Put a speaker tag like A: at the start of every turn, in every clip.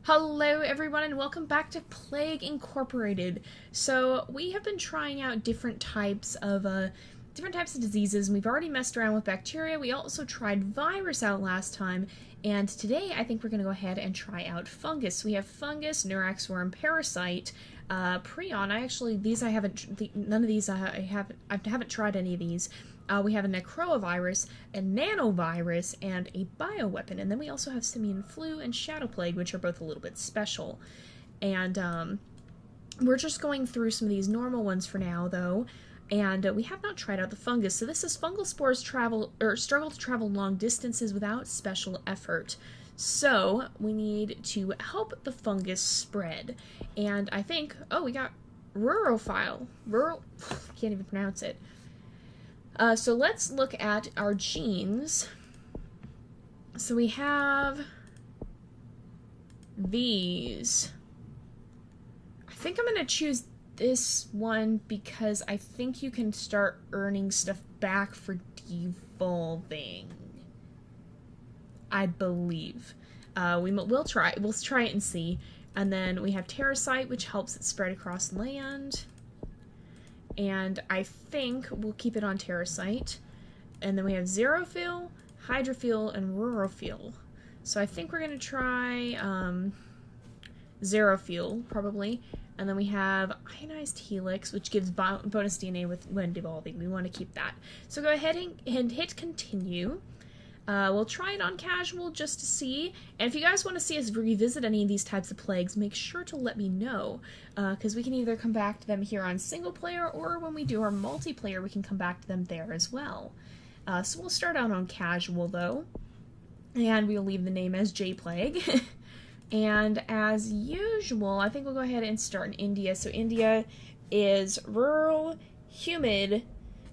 A: Hello everyone and welcome back to Plague Incorporated. So we have been trying out different types of diseases, and we've already messed around with bacteria. We also tried virus out last time, and today I think we're going to go ahead and try out fungus. We have fungus, Neurax worm, parasite, prion. None of these I haven't tried any of these. We have a necrovirus, a nanovirus, and a bioweapon. And then we also have simian flu and shadow plague, which are both a little bit special. And we're just going through some of these normal ones for now, though. And we have not tried out the fungus. So this is fungal spores struggle to travel long distances without special effort. So we need to help the fungus spread. And I think, we got rural, can't even pronounce it. So let's look at our genes. So we have these. I think I'm going to choose this one because I think you can start earning stuff back for devolving. I believe. We'll try it and see. And then we have Terracite, which helps it spread across land. And I think we'll keep it on Terracite. And then we have Xerophil, Hydrophil, and Rurophil. So I think we're going to try Xerophil, probably. And then we have Ionized Helix, which gives bonus DNA when devolving. We want to keep that. So go ahead and hit Continue. We'll try it on casual just to see. And if you guys want to see us revisit any of these types of plagues, make sure to let me know. Because we can either come back to them here on single player, or when we do our multiplayer, we can come back to them there as well. So we'll start out on casual, though. And we'll leave the name as JayPlays. And as usual, I think we'll go ahead and start in India. So India is rural, humid,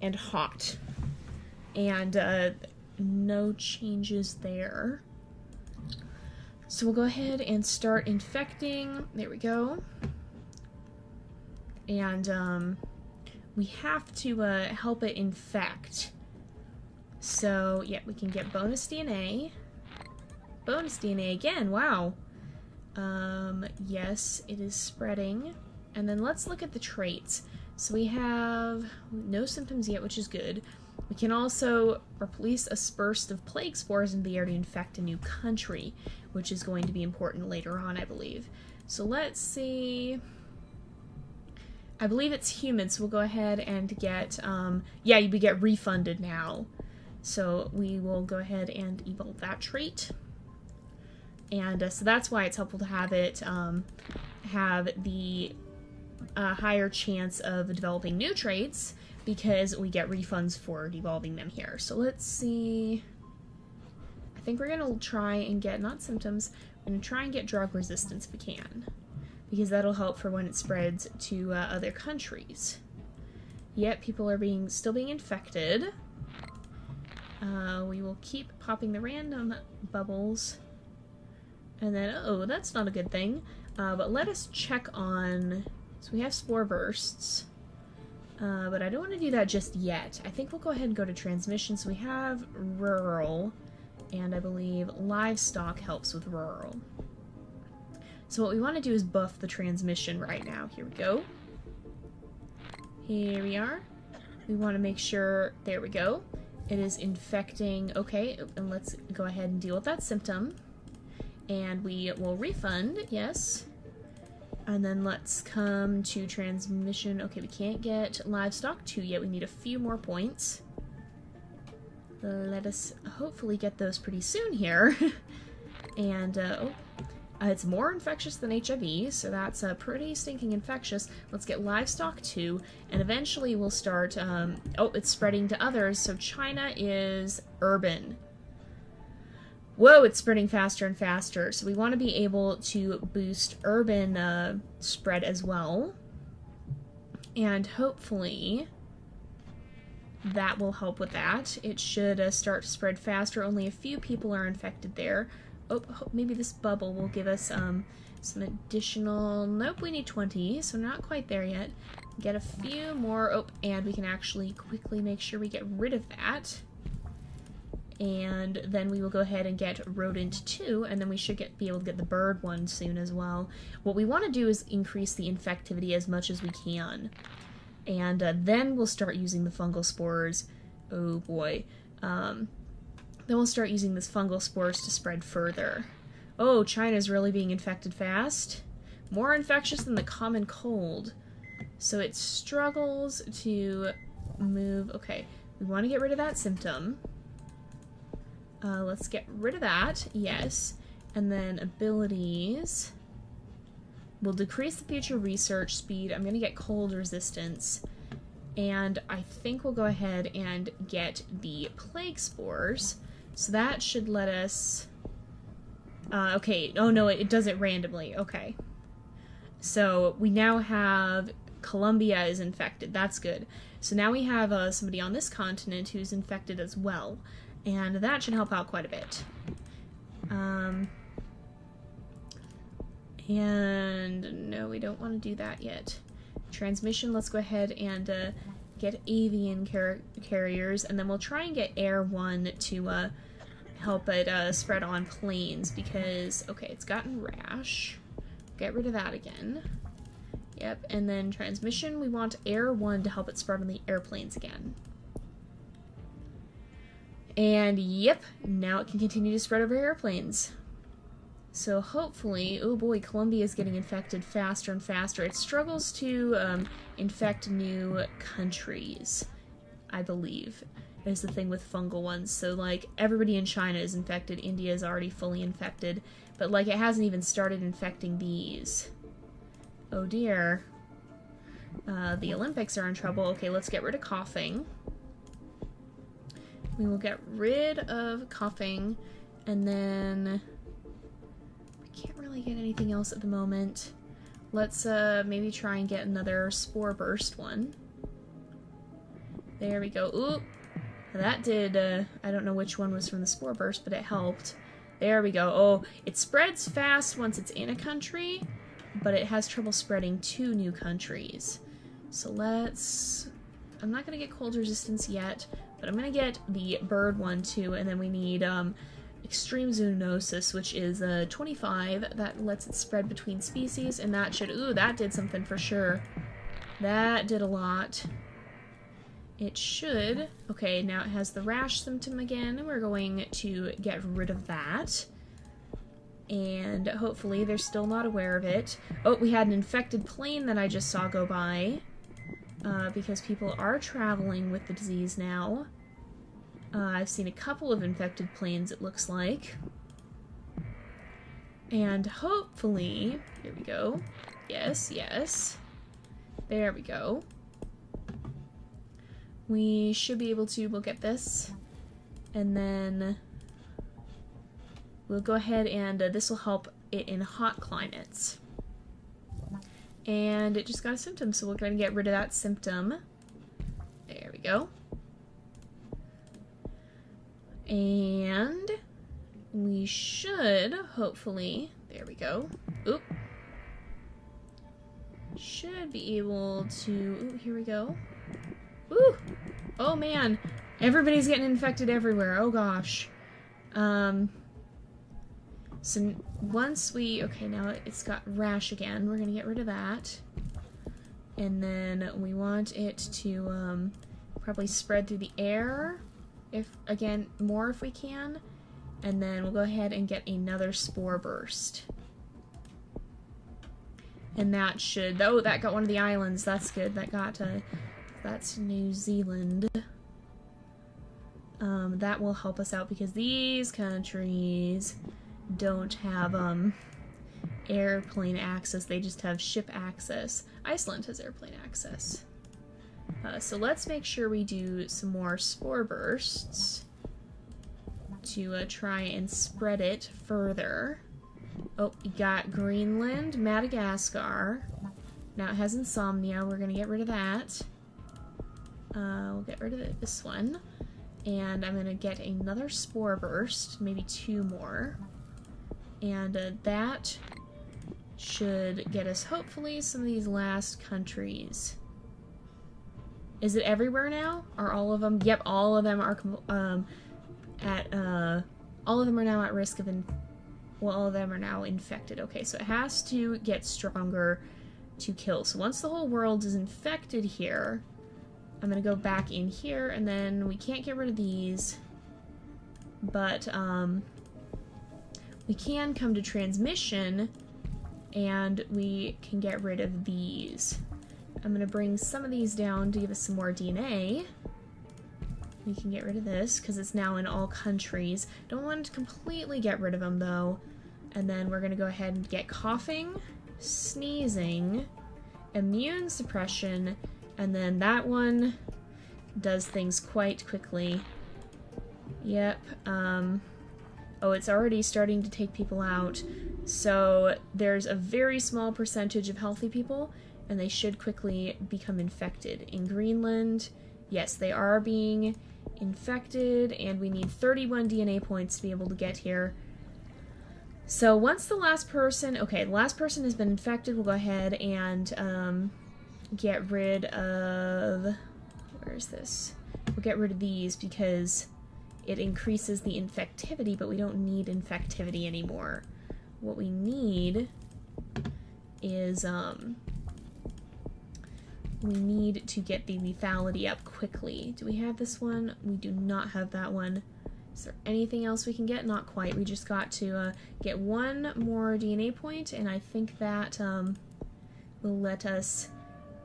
A: and hot. And no changes there. So we'll go ahead and start infecting. There we go. And we have to help it infect. So yeah, we can get bonus DNA. Bonus DNA again, wow. Yes, it is spreading. And then let's look at the traits. So we have no symptoms yet, which is good. We can also release a burst of plague spores in the air to infect a new country, which is going to be important later on, I believe. So let's see. I believe it's humid, so we'll go ahead and get, we get refunded now. So we will go ahead and evolve that trait. And so that's why it's helpful to have it have the higher chance of developing new traits, because we get refunds for devolving them here. So let's see. I think we're going to try and get, not symptoms, we're going to try and get drug resistance if we can, because that'll help for when it spreads to other countries. Yet people are still being infected. We will keep popping the random bubbles. And then, that's not a good thing. But let us check on, so we have spore bursts. But I don't want to do that just yet. I think we'll go ahead and go to transmission. So we have rural, and I believe livestock helps with rural. So what we want to do is buff the transmission right now. Here we go. Here we are. We want to make sure, there we go. It is infecting, okay, and let's go ahead and deal with that symptom. And we will refund, yes. And then let's come to transmission. Okay, we can't get livestock 2 yet. We need a few more points. Let us hopefully get those pretty soon here. And, it's more infectious than HIV, so that's pretty stinking infectious. Let's get livestock 2, and eventually we'll start, it's spreading to others, so China is urban. Whoa, it's spreading faster and faster. So we want to be able to boost urban spread as well. And hopefully that will help with that. It should start to spread faster. Only a few people are infected there. Maybe this bubble will give us some additional... Nope, we need 20, so not quite there yet. Get a few more. And we can actually quickly make sure we get rid of that. And then we will go ahead and get rodent 2, and then we should be able to get the bird one soon as well. What we want to do is increase the infectivity as much as we can. And then we'll start using the fungal spores. Oh boy. Then we'll start using this fungal spores to spread further. Oh, China's really being infected fast. More infectious than the common cold. So it struggles to move. Okay, we want to get rid of that symptom. Let's get rid of that, yes. And then abilities. We'll decrease the future research speed. I'm going to get cold resistance. And I think we'll go ahead and get the plague spores. So that should let us... okay, oh no, it does it randomly. Okay. So we now have... Colombia is infected. That's good. So now we have somebody on this continent who's infected as well. And that should help out quite a bit. And no, we don't want to do that yet. Transmission, let's go ahead and get avian carriers, and then we'll try and get air 1 to help it spread on planes, because, okay, it's gotten rash. Get rid of that again. Yep, and then transmission, we want air 1 to help it spread on the airplanes again. And yep, now it can continue to spread over airplanes. So hopefully, oh boy, Colombia is getting infected faster and faster. It struggles to infect new countries, I believe, is the thing with fungal ones. So like everybody in China is infected, India is already fully infected, but like it hasn't even started infecting these. Oh dear. The Olympics are in trouble. Okay, let's get rid of coughing. We will get rid of coughing, and then we can't really get anything else at the moment. Let's maybe try and get another spore burst one. There we go. Ooh, that did, I don't know which one was from the spore burst, but it helped. There we go. Oh, it spreads fast once it's in a country, but it has trouble spreading to new countries. So let's... I'm not going to get cold resistance yet, but I'm going to get the bird one too, and then we need extreme zoonosis, which is 25. That lets it spread between species, and that should... Ooh, that did something for sure. That did a lot. It should... Okay, now it has the rash symptom again, and we're going to get rid of that. And hopefully they're still not aware of it. Oh, we had an infected plane that I just saw go by. Because people are traveling with the disease now. I've seen a couple of infected planes, it looks like. And hopefully... Here we go. Yes, yes. There we go. We should be able to... We'll get this. And then... We'll go ahead and this will help it in hot climates. And it just got a symptom, so we're going to get rid of that symptom. There we go. And we should, hopefully, there we go. Oop. Should be able to, ooh, here we go. Ooh! Oh man, everybody's getting infected everywhere, oh gosh. So once we, okay, now it's got rash again, we're gonna get rid of that. And then we want it to probably spread through the air, if, again, more if we can. And then we'll go ahead and get another spore burst. And that should, oh, that got one of the islands, that's good, that got, that's New Zealand. That will help us out because these countries don't have airplane access, they just have ship access. Iceland has airplane access. So let's make sure we do some more spore bursts to try and spread it further. Oh, we got Greenland, Madagascar. Now it has insomnia, we're gonna get rid of that. We'll get rid of this one. And I'm gonna get another spore burst, maybe 2 more. And that should get us, hopefully, some of these last countries. Is it everywhere now? Are all of them? Yep, all of them are all of them are now at risk of all of them are now infected. Okay, so it has to get stronger to kill. So once the whole world is infected here, I'm gonna go back in here, and then we can't get rid of these, but we can come to transmission, and we can get rid of these. I'm gonna bring some of these down to give us some more DNA. We can get rid of this, because it's now in all countries. Don't want to completely get rid of them, though. And then we're gonna go ahead and get coughing, sneezing, immune suppression, and then that one does things quite quickly. Yep, oh, it's already starting to take people out. So there's a very small percentage of healthy people, and they should quickly become infected. In Greenland, yes, they are being infected, and we need 31 DNA points to be able to get here. So once the last person, okay, the last person has been infected, we'll go ahead and get rid of, where is this? We'll get rid of these because it increases the infectivity, but we don't need infectivity anymore. What we need is, we need to get the lethality up quickly. Do we have this one? We do not have that one. Is there anything else we can get? Not quite. We just got to get one more DNA point, and I think that will let us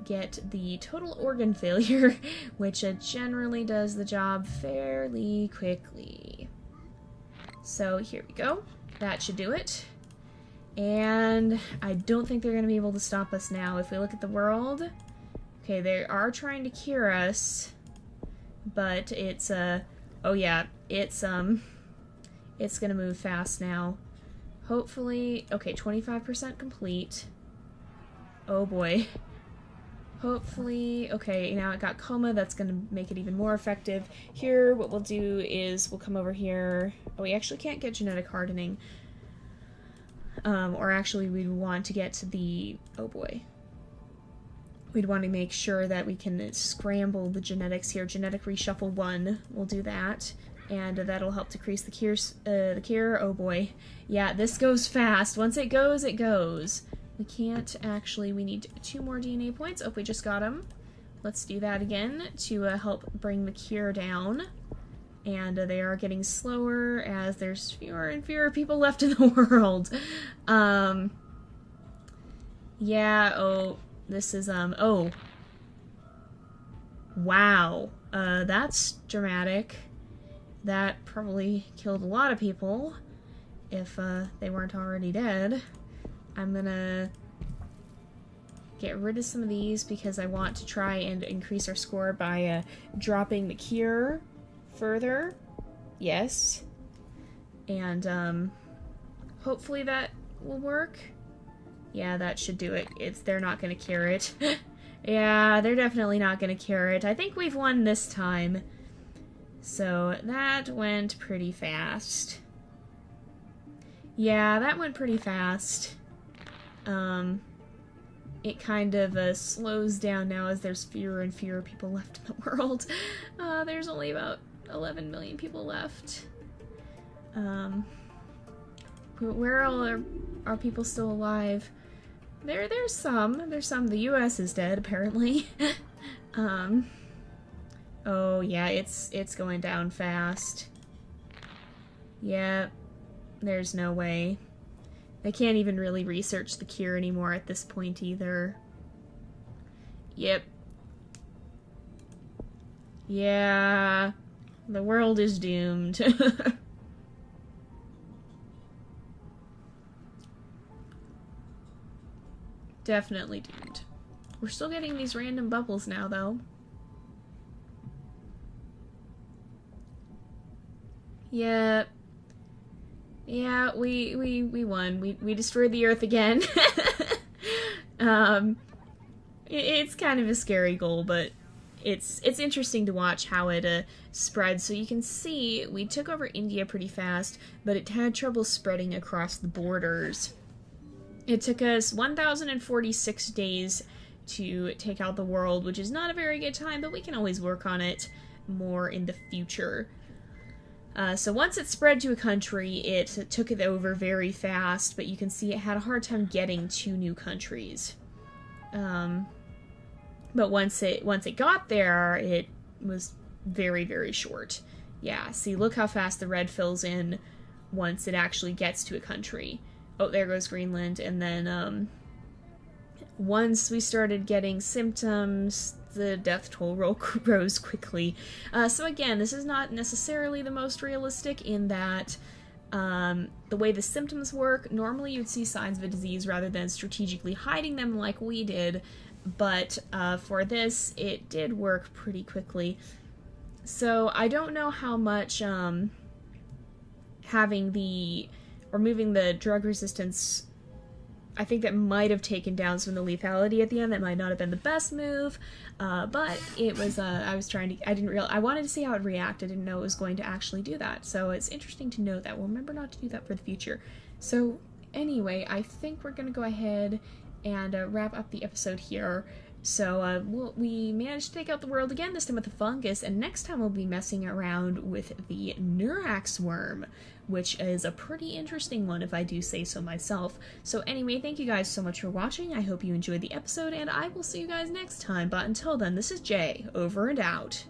A: get the total organ failure, which generally does the job fairly quickly. So here we go. That should do it. And I don't think they're going to be able to stop us now. If we look at the world, okay, they are trying to cure us, but it's, oh yeah, it's gonna move fast now. Hopefully, okay, 25% complete. Oh boy. Hopefully, okay, now it got coma, that's gonna make it even more effective. Here, what we'll do is we'll come over here. Oh, we actually can't get genetic hardening. Or actually, we'd want to get to the, oh boy. We'd want to make sure that we can scramble the genetics here. Genetic reshuffle 1, we'll do that. And that'll help decrease the cure. Oh boy. Yeah, this goes fast. Once it goes, it goes. We can't actually, we need 2 more DNA points. Oh, we just got them. Let's do that again to help bring the cure down. And they are getting slower as there's fewer and fewer people left in the world. Yeah, oh, this is, oh. Wow. That's dramatic. That probably killed a lot of people if they weren't already dead. I'm gonna get rid of some of these because I want to try and increase our score by dropping the cure further. Yes. And hopefully that will work. Yeah, that should do it. They're not gonna cure it. Yeah, they're definitely not gonna cure it. I think we've won this time. So that went pretty fast. Yeah, that went pretty fast. It kind of slows down now as there's fewer and fewer people left in the world. There's only about 11 million people left. Where all are people still alive? There's some. There's some. The US is dead, apparently. Oh yeah, it's going down fast. Yep. There's no way. They can't even really research the cure anymore at this point either. Yep. Yeah. The world is doomed. Definitely doomed. We're still getting these random bubbles now, though. Yep. Yeah, we won. We destroyed the Earth again. It's kind of a scary goal, but it's interesting to watch how it spreads. So you can see we took over India pretty fast, but it had trouble spreading across the borders. It took us 1,046 days to take out the world, which is not a very good time, but we can always work on it more in the future. So once it spread to a country, it took it over very fast, but you can see it had a hard time getting to new countries. But once it got there, it was very, very short. Yeah, see, look how fast the red fills in once it actually gets to a country. Oh, there goes Greenland, and then, once we started getting symptoms, the death toll rose quickly. So again, this is not necessarily the most realistic in that the way the symptoms work, normally you'd see signs of a disease rather than strategically hiding them like we did, but for this, it did work pretty quickly. So I don't know how much removing the drug resistance, I think that might have taken down some of the lethality at the end. That might not have been the best move, but it was, I wanted to see how it reacted. I didn't know it was going to actually do that. So it's interesting to know that. We'll remember not to do that for the future. So anyway, I think we're going to go ahead and wrap up the episode here. So we managed to take out the world again, this time with the fungus, and next time we'll be messing around with the Neurax worm, which is a pretty interesting one if I do say so myself. So anyway, thank you guys so much for watching. I hope you enjoyed the episode, and I will see you guys next time. But until then, this is Jay, over and out.